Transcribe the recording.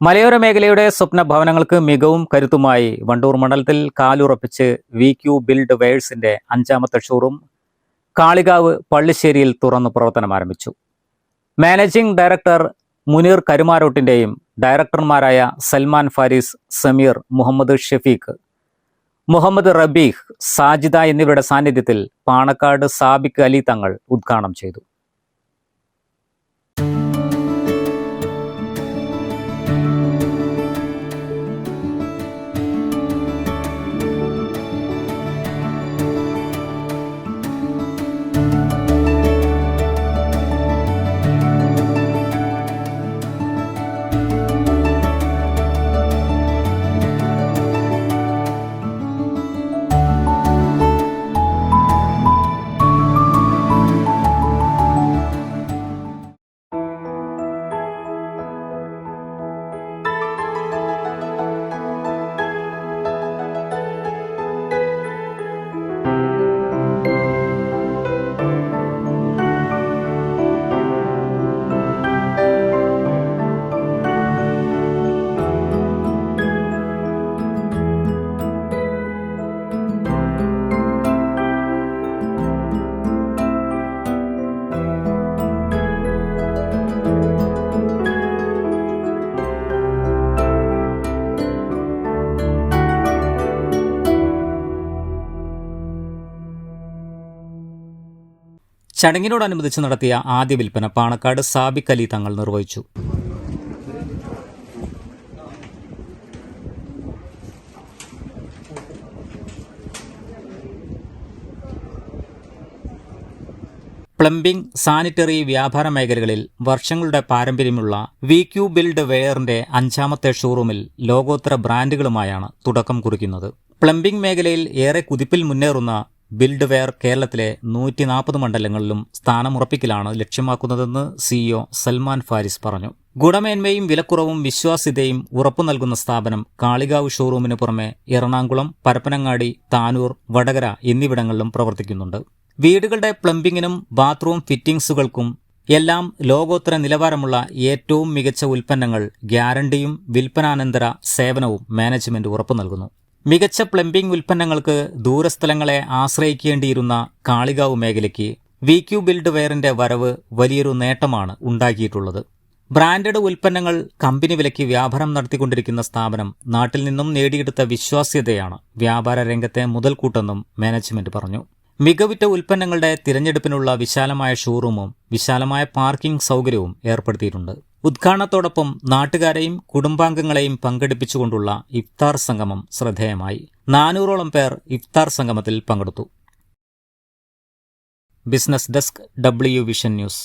മലയോര മേഖലയുടെ സ്വപ്ന ഭവനങ്ങൾക്ക് മികവും കരുത്തുമായി വണ്ടൂർ മണ്ഡലത്തിൽ കാലുറപ്പിച്ച് VQ ബിൽഡ് വെയേഴ്സിന്റെ 5ാമത്തെ ഷോറൂം കാളികാവ് പള്ളിശ്ശേരിയിൽ തുറന്നു പ്രവർത്തനം ആരംഭിച്ചു. മാനേജിംഗ് ഡയറക്ടർ മുനീർ കരുമാരോട്ടിന്റെയും ഡയറക്ടർമാരായ സൽമാൻ ഫാരിസ്, സമീർ, മുഹമ്മദ് ഷഫീഖ്, മുഹമ്മദ് റബീഹ്, സാജിദ എന്നിവരുടെ സാന്നിധ്യത്തിൽ പാണക്കാട് സാബിക് അലി തങ്ങൾ ഉദ്ഘാടനം ചെയ്തു. ചടങ്ങിനോടനുബന്ധിച്ച് നടത്തിയ ആദ്യ വിൽപ്പന പാണക്കാട് സാബിക് അലി തങ്ങൾ നിർവഹിച്ചു. പ്ലംബിംഗ്, സാനിറ്ററി, വ്യാപാര മേഖലകളിൽ വർഷങ്ങളുടെ പാരമ്പര്യമുള്ള VQ ബിൽഡ് വെയറിന്റെ 5ാമത്തെ ഷോറൂമിൽ ലോകോത്തര ബ്രാൻഡുകളുമായാണ് തുടക്കം കുറിക്കുന്നത്. പ്ലംബിംഗ് മേഖലയിൽ ഏറെ കുതിപ്പിൽ മുന്നേറുന്ന ബിൽഡ് വെയർ കേരളത്തിലെ 140 മണ്ഡലങ്ങളിലും സ്ഥാനമുറപ്പിക്കലാണ് ലക്ഷ്യമാക്കുന്നതെന്ന് CEO സൽമാൻ ഫാരിസ് പറഞ്ഞു. ഗുണമേന്മയും വിലക്കുറവും വിശ്വാസ്യതയും ഉറപ്പു നൽകുന്ന സ്ഥാപനം കാളികാവ് ഷോറൂമിന് പുറമെ എറണാകുളം, പരപ്പനങ്ങാടി, താനൂർ, വടകര എന്നിവിടങ്ങളിലും പ്രവർത്തിക്കുന്നുണ്ട്. വീടുകളുടെ പ്ലംബിങ്ങിനും ബാത്റൂം ഫിറ്റിംഗ്സുകൾക്കും എല്ലാം ലോകോത്തര നിലവാരമുള്ള ഏറ്റവും മികച്ച ഉൽപ്പന്നങ്ങൾ, ഗ്യാരണ്ടിയും വിൽപ്പനാനന്തര സേവനവും മാനേജ്മെന്റ് ഉറപ്പു നൽകുന്നു. മികച്ച പ്ലംബിംഗ് ഉൽപ്പന്നങ്ങൾക്ക് ദൂരസ്ഥലങ്ങളെ ആശ്രയിക്കേണ്ടിയിരുന്ന കാളികാവ് മേഖലയ്ക്ക് VQ ബിൽഡ് വെയറിന്റെ വരവ് വലിയൊരു നേട്ടമാണ് ഉണ്ടാക്കിയിട്ടുള്ളത്. ബ്രാൻഡഡ് ഉൽപ്പന്നങ്ങൾ കമ്പനി വിലയ്ക്ക് വ്യാപാരം നടത്തിക്കൊണ്ടിരിക്കുന്ന സ്ഥാപനം നാട്ടിൽ നിന്നും നേടിയെടുത്ത വിശ്വാസ്യതയാണ് വ്യാപാര രംഗത്തെ മുതൽക്കൂട്ടെന്നും മാനേജ്മെന്റ് പറഞ്ഞു. മികവുറ്റ ഉൽപ്പന്നങ്ങളുടെ തിരഞ്ഞെടുപ്പിനുള്ള വിശാലമായ ഷോറൂമും വിശാലമായ പാർക്കിംഗ് സൗകര്യവും ഏർപ്പെടുത്തിയിട്ടുണ്ട്. ഉദ്ഘാടനത്തോടൊപ്പം നാട്ടുകാരെയും കുടുംബാംഗങ്ങളെയും പങ്കെടുപ്പിച്ചുകൊണ്ടുള്ള ഇഫ്താർ സംഗമം ശ്രദ്ധേയമായി. 400ഓളം പേർ ഇഫ്താർ സംഗമത്തിൽ പങ്കെടുത്തു. Business desk, W vision news.